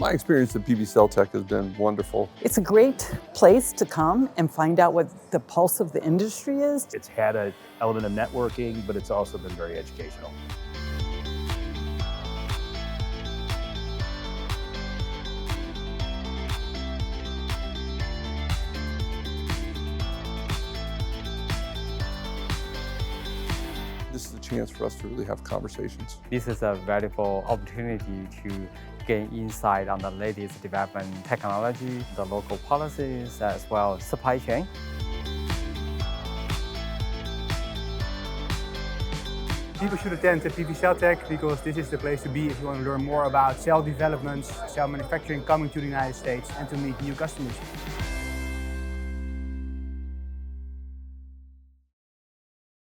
My experience at PV CellTech has been wonderful. It's a great place to come and find out what the pulse of the industry is. It's had an element of networking, but it's also been very educational. This is a chance for us to really have conversations. This is a valuable opportunity to gain insight on the latest development technology, the local policies, as well as supply chain. People should attend PV CellTech because this is the place to be if you want to learn more about cell developments, cell manufacturing coming to the United States and to meet new customers.